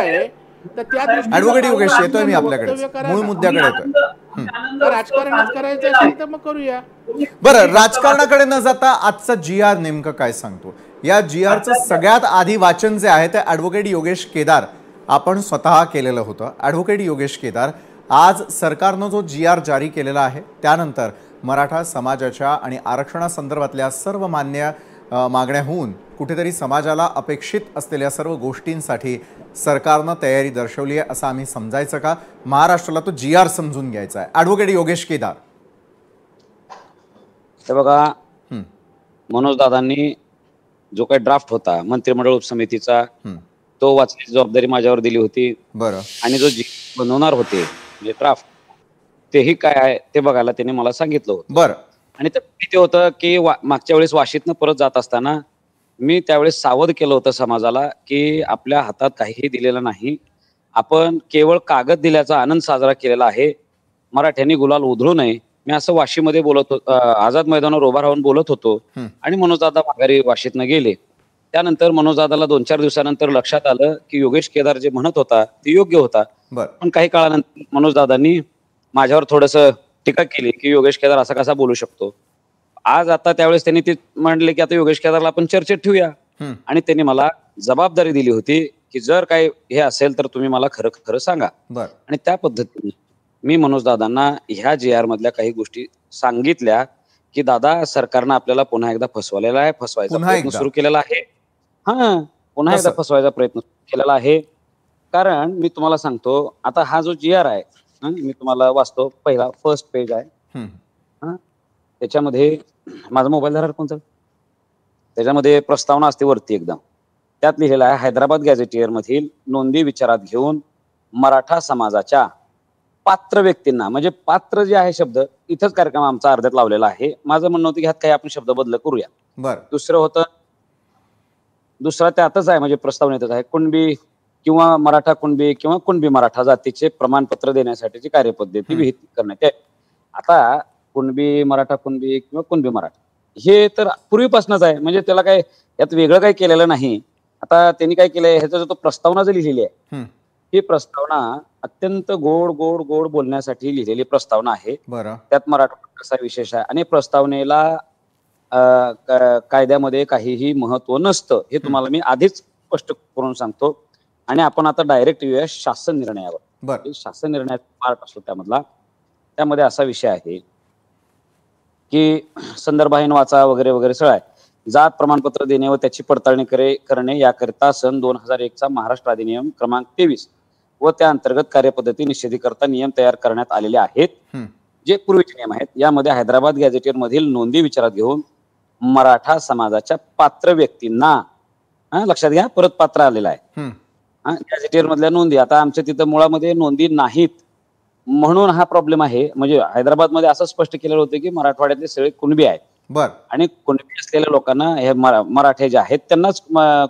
आहे, तर त्या ऍडव्होकेट योगेश येतोय मी वक्तव्य आपल्याकडे, करा मूळ ना. मुद्द्याकडे येतोय. तर राजकारणच करायचं असेल तर मग करूया. बरं, राजकारणाकडे न जाता आजचा GR नेमकं काय सांगतो? या GRचं सगळ्यात आधी वाचन जे आहे ते ॲडव्होकेट योगेश केदार आपण स्वतः केलेलं होतं. ॲडव्होकेट योगेश केदार, आज सरकारनं जो GR जारी केलेला आहे त्यानंतर मराठा समाजाच्या आणि आरक्षणासंदर्भातल्या सर्व मान्य मागण्या होऊन कुठेतरी समाजाला अपेक्षित असलेल्या सर्व गोष्टींसाठी सरकारनं तयारी दर्शवली आहे असं आम्ही समजायचं का? महाराष्ट्राला तो GR समजून घ्यायचा आहे? ॲडव्होकेट योगेश केदार. हे बघा, मनोज दादांनी जो काही ड्राफ्ट होता मंत्रिमंडळ उपसमितीचा तो वाचण्याची जबाबदारी माझ्यावर दिली होती. बरं. आणि जो बनवणार होते म्हणजे ड्राफ्ट तेही काय आहे ते बघायला त्यांनी मला सांगितलं होतं. बरं. आणि ते होतं की मागच्या वेळेस वाशीतनं परत जात असताना मी त्यावेळेस सावध केलं होतं समाजाला की आपल्या हातात काहीही दिलेलं नाही, आपण केवळ कागद दिल्याचा आनंद साजरा केलेला आहे, मराठ्यांनी गुलाल उधळू नये. मी असं वाशीमध्ये बोलत होतो, आझाद मैदानावर उभा राहून बोलत होतो. आणि मनोजदादा माघारी वाशीतनं गेले. त्यानंतर मनोजदादाला 2-4 दिवसानंतर लक्षात आलं की योगेश केदार जे म्हणत होता ते योग्य होता. पण काही काळानंतर मनोजदादांनी माझ्यावर थोडंसं टीका केली की योगेश केदार असा कसा बोलू शकतो. आज आता त्यावेळेस त्यांनी ते म्हणले की आता योगेश केदारला आपण चर्चेत ठेवूया. आणि त्यांनी मला जबाबदारी दिली होती की जर काही हे असेल तर तुम्ही मला खरं खरं सांगा. आणि त्या पद्धतीने मी मनोजदादांना ह्या GR मधल्या काही गोष्टी सांगितल्या की दादा, सरकारनं आपल्याला पुन्हा एकदा फसवलेला आहे, फसवायचा प्रयत्न सुरू केलेला आहे. पुन्हा एकदा फसवायचा प्रयत्न केलेला आहे. कारण मी तुम्हाला सांगतो, आता हा जो GR आहे मी तुम्हाला वाचतो. पहिला फर्स्ट पेज आहे. त्याच्यामध्ये माझा मोबाईल धरा कोणता, त्याच्यामध्ये प्रस्तावना असते वरती एकदम. त्यात लिहिलेला आहे, हैदराबाद गॅझेटियर मधील नोंदी विचारात घेऊन मराठा समाजाच्या पात्र व्यक्तींना, म्हणजे पात्र जे आहे शब्द इथंच कार्यक्रम आमचा अर्ध्यात लावलेला आहे. माझं म्हणणं होतं की ह्यात काही आपण शब्द बदल करूया. दुसरं होतं, दुसरा त्यातच आहे म्हणजे प्रस्तावनेतच आहे, कुणबी किंवा मराठा कुणबी किंवा कुणबी मराठा जातीचे प्रमाणपत्र देण्यासाठीची कार्यपद्धती विहित करण्यात आहे. आता कुणबी मराठा कुणबी किंवा कुणबी मराठा हे तर पूर्वीपासूनच आहे, म्हणजे त्याला काय यात वेगळं काही केलेलं नाही. आता त्यांनी काय केलंय, ह्याचा जो प्रस्तावना जी लिहिलेली आहे ही प्रस्तावना अत्यंत गोड गोड गोड बोलण्यासाठी लिहिलेली प्रस्तावना आहे. त्यात मराठा कसा विशेष आहे आणि प्रस्तावनेला कायद्यामध्ये काहीही महत्व नसतं हे तुम्हाला मी आधीच स्पष्ट करून सांगतो. आणि आपण आता डायरेक्ट येऊया शासन निर्णयावर. शासन निर्णयाचा पार्ट असतो त्यामधला, त्यामध्ये असा विषय आहे की संदर्भाहीन वाचा वगैरे वगैरे सगळं आहे. जात प्रमाणपत्र देणे व त्याची पडताळणी करणे याकरिता सन 2001 महाराष्ट्र अधिनियम क्रमांक 23 व त्या अंतर्गत कार्यपद्धती निषेधीकरता नियम तयार करण्यात आलेले आहेत, जे पूर्वीचे नियम आहेत. यामध्ये हैदराबाद गॅझेटियर मधील नोंदी विचारात घेऊन मराठा समाजाच्या पात्र व्यक्तींना, लक्षात घ्या परत पात्र आलेला आहे, गॅझेटियर मधल्या नोंदी. आता आमच्या तिथं मुळामध्ये नोंदी नाहीत म्हणून हा प्रॉब्लेम आहे. म्हणजे हैदराबाद मध्ये असं स्पष्ट केलेलं होतं की मराठवाड्यातले सगळे कुणबी आहेत आणि कुणबी असलेल्या लोकांना हे मराठे जे आहेत त्यांनाच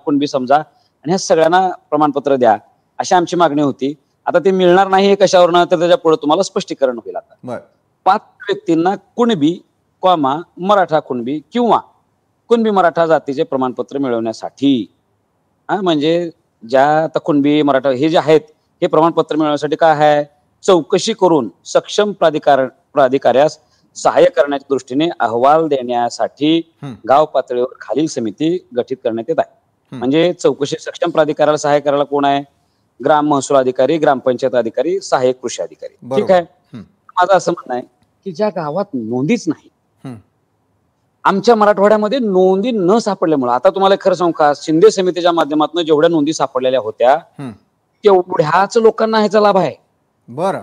कुणबी समजा आणि ह्या सगळ्यांना प्रमाणपत्र द्या, अशी आमची मागणी होती. आता ते मिळणार नाही हे कशावरनं, तर त्याच्या पुढे तुम्हाला स्पष्टीकरण होईल. आता पात्र व्यक्तींना कुणबी मराठा कुणबी किंवा कुणबी मराठा जातीचे प्रमाणपत्र मिळवण्यासाठी, म्हणजे ज्या आता कुणबी मराठा हे जे आहेत हे प्रमाणपत्र मिळवण्यासाठी काय आहे, चौकशी करून सक्षम प्राधिकाऱ्यास सहाय्य करण्याच्या दृष्टीने अहवाल देण्यासाठी गाव पातळीवर खालील समिती गठीत करण्यात येत आहे. म्हणजे चौकशी सक्षम प्राधिकाऱ्याला सहाय्य करायला कोण आहे, ग्राम महसूल अधिकारी, ग्रामपंचायत अधिकारी, सहाय्यक कृषी अधिकारी. ठीक आहे. माझं असं म्हणणं आहे की ज्या गावात नोंदीच नाही, आमच्या मराठवाड्यामध्ये नोंदी न सापडल्यामुळे, आता तुम्हाला खरं सांगू का, शिंदे समितीच्या माध्यमातून जेवढ्या नोंदी सापडलेल्या होत्या तेवढ्याच लोकांना ह्याचा लाभ आहे.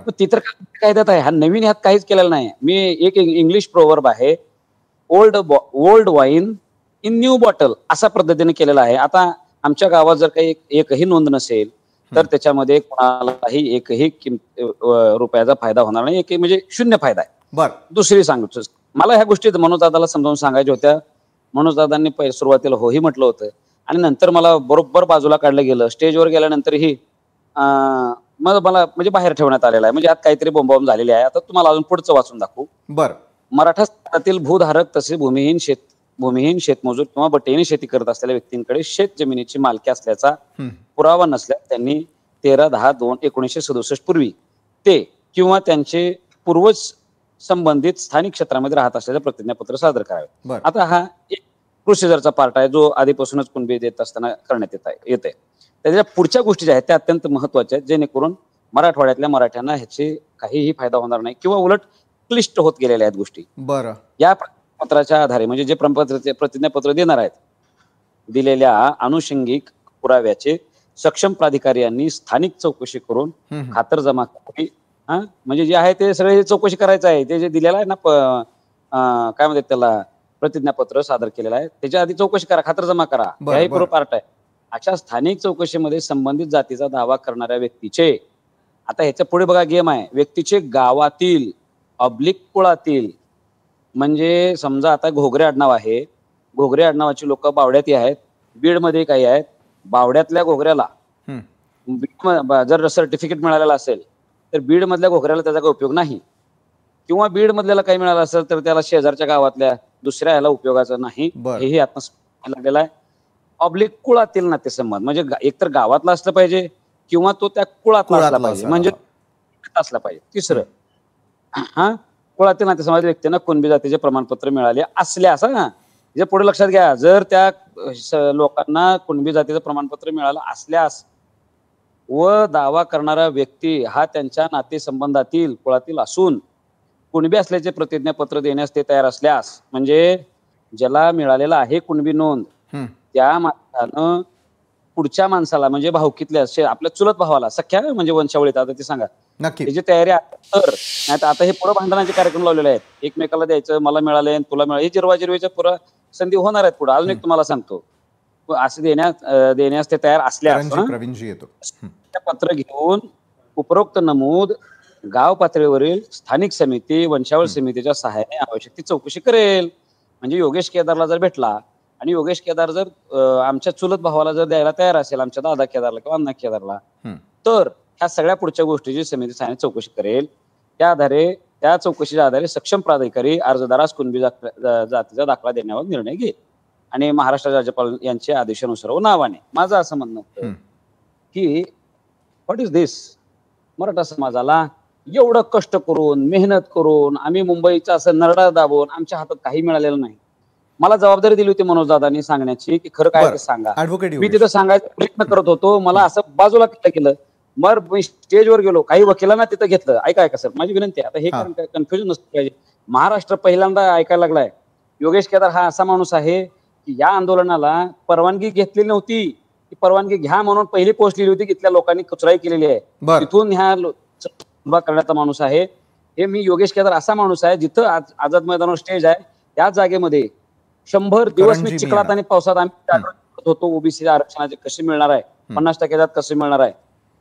ती तर कायद्यात आहे, हा नवीन ह्यात काहीच केलेलं नाही. मी एक इंग्लिश प्रोवर्ब आहे, old wine in new bottle, असा पद्धतीने केलेला आहे. आता आमच्या गावात जर काही एकही नोंद नसेल तर त्याच्यामध्ये कोणालाही एकही रुपयाचा फायदा होणार नाही, एक म्हणजे शून्य फायदा आहे. दुसरी सांगतो, मला ह्या गोष्टी मनोजदादाला समजावून सांगायच्या होत्या. मनोजदादांनी सुरुवातीला होही म्हटलं होतं आणि नंतर मला बरोबर बाजूला काढलं गेलं. स्टेजवर गेल्यानंतरही मग मला म्हणजे बाहेर ठेवण्यात आलेला आहे, म्हणजे आत काहीतरी बोंबाबोंब झालेली आहे. आता तुम्हाला अजून पुढचं वाचून दाखवू. मराठा स्थानातील भूधारक तसेच भूमिहीन शेतमजूर किंवा बटेने शेती करत असलेल्या व्यक्तींकडे शेत जमिनीची मालकी असल्याचा पुरावा नसल्यास त्यांनी 13/10/1967 पूर्वी ते किंवा त्यांचे पूर्वज संबंधित स्थानिक क्षेत्रामध्ये राहत असलेलं प्रतिज्ञापत्र सादर करावे. आता हा एक प्रोसिजरचा पार्ट आहे जो आधीपासूनच कुणबी देत असताना करण्यात येते. त्याच्या पुढच्या गोष्टी ज्या आहेत त्या अत्यंत महत्वाच्या आहेत, जेणेकरून मराठवाड्यातल्या मराठ्यांना ह्याचे काहीही फायदा होणार नाही किंवा उलट क्लिष्ट होत गेलेल्या आहेत गोष्टी. बरं, या पत्राच्या आधारे म्हणजे जे प्रतिज्ञापत्र देणार आहेत, दिलेल्या अनुषंगिक पुराव्याचे सक्षम प्राधिकारी यांनी स्थानिक चौकशी करून खातरजमा करावी. म्हणजे जे आहे ते सगळे चौकशी करायचं आहे. ते जे दिलेलं आहे ना काय म्हणतात त्याला, प्रतिज्ञापत्र सादर केलेलं आहे, त्याच्या आधी चौकशी करा, खातरजमा करा, याही पूर्व पार्ट आहे. अशा स्थानिक चौकशीमध्ये संबंधित जातीचा दावा करणाऱ्या व्यक्तीचे, आता ह्याच्या पुढे बघा गेम आहे, व्यक्तीचे गावातील अब्लिक कुळातील, म्हणजे समजा आता घोगरे आडनाव आहे, घोगरे आडनावाची लोक बावड्याती आहेत, बीडमध्ये काही आहेत, बावड्यातल्या घोगऱ्याला जर सर्टिफिकेट मिळालेलं असेल तर बीड मधल्या घोगऱ्याला त्याचा काही उपयोग नाही, किंवा बीड मधल्याला काही मिळालं असेल तर त्याला शेजारच्या गावातल्या दुसऱ्या ह्याला उपयोगाचं नाही, हेही आता लागलेलं आहे. ऑब्लिक कुळातील नातेसंबंध म्हणजे एकतर गावातला असलं पाहिजे किंवा तो त्या कुळातला असला पाहिजे, म्हणजे असला पाहिजे. तिसरं, कुळातील नातेसंबंध व्यक्तींना कुणबी जातीचे प्रमाणपत्र मिळाले असल्यास, जे पुढे लक्षात घ्या, जर त्या लोकांना कुणबी जातीचं प्रमाणपत्र मिळालं असल्यास व दावा करणारा व्यक्ती हा त्यांच्या नातेसंबंधातील कुळातील असून कुणबी असल्याचे प्रतिज्ञापत्र देण्यास ते तयार असल्यास, म्हणजे ज्याला मिळालेला आहे कुणबी नोंद त्या माणसानं पुढच्या माणसाला म्हणजे भाऊकीतल्या आपल्या चुलत भावाला, सख्या म्हणजे वंशावळीत, आता ते सांगा त्याची तयारी तर नाही. आता हे पुढे भांडणाचे कार्यक्रम लावलेले आहेत, एकमेकाला द्यायचं, मला मिळाले तुला मिळाले, हे जिरवाजिरवीच्या पुरा संधी होणार आहेत पुढे. अजून एक तुम्हाला सांगतो, असं देण्यास ते तयार असल्यास पत्र घेऊन उपरोक्त नमूद गाव पातळीवरील स्थानिक समिती वंशावळ समितीच्या सहाय्याने आवश्यक ती चौकशी करेल. म्हणजे योगेश केदारला जर भेटला आणि योगेश केदार जर आमच्या चुलत भावाला जर द्यायला तयार असेल, आमच्या दादा केदारला किंवा अण्णा केदारला, तर ह्या सगळ्या पुढच्या गोष्टीची समिती सहाय्याने चौकशी करेल. त्या चौकशीच्या आधारे सक्षम प्राधिकारी अर्जदारास कुणबी जातीचा दाखला देण्यावर निर्णय घेईल आणि महाराष्ट्र राज्यपाल यांच्या आदेशानुसार व नावाने. माझं असं म्हणणं होतं की व्हॉट इज दिस, मराठा समाजाला एवढं कष्ट करून मेहनत करून आम्ही मुंबईचा असं नरडा दाबून आमच्या हातात काही मिळालेलं नाही. मला जबाबदारी दिली होती मनोज दादांनी सांगण्याची की खरं काय ते सांगा. मी तिथं सांगायचा प्रयत्न करत होतो, मला असं बाजूला केलं. मग मी स्टेजवर गेलो, काही वकिलांना तिथं घेतलं. ऐका सर, माझी विनंती आहे, आता हे कन्फ्युजन नसतं पाहिजे. महाराष्ट्र पहिल्यांदा ऐकायला लागलाय योगेश केदार हा असा माणूस आहे की या आंदोलनाला परवानगी घेतलेली नव्हती, ती परवानगी घ्या म्हणून पहिली पोस्ट लिहिली होती की इथल्या लोकांनी कुचराई केलेली आहे, तिथून ह्या उभा करण्याचा माणूस आहे. हे मी योगेश केदार असा माणूस आहे जिथं आझाद मैदानावर स्टेज आहे त्या जागेमध्ये 100 दिवस मी चिखलात आणि पावसात आम्ही होतो, ओबीसी आरक्षणाचे कसे मिळणार आहे, 50% कसे मिळणार आहे,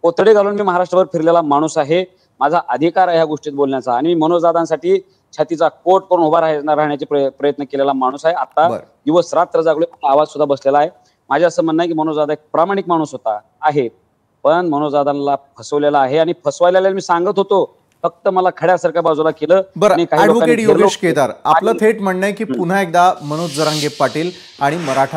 कोथडे घालून मी महाराष्ट्रभर फिरलेला माणूस आहे. माझा अधिकार आहे ह्या गोष्टीत बोलण्याचा आणि मी मनोजदादांसाठी छातीचा कोट करून उभा राहण्याचे प्रयत्न केलेला माणूस आहे. आता दिवस रात्र जागलो, आवाज सुद्धा बसलेला आहे. माझे असं म्हणणं आहे की मनोजदादा एक प्रामाणिक माणूस आहे, पण मनोजदादांना फसवलेला आहे आणि फसवायला मी सांगत होतो, फक्त मला खड्यासारख्या बाजूला केलं. ऍडव्होकेट योगेश केदार, आपलं थेट म्हणणं आहे की पुन्हा एकदा मनोज जरांगे पाटील आणि मराठा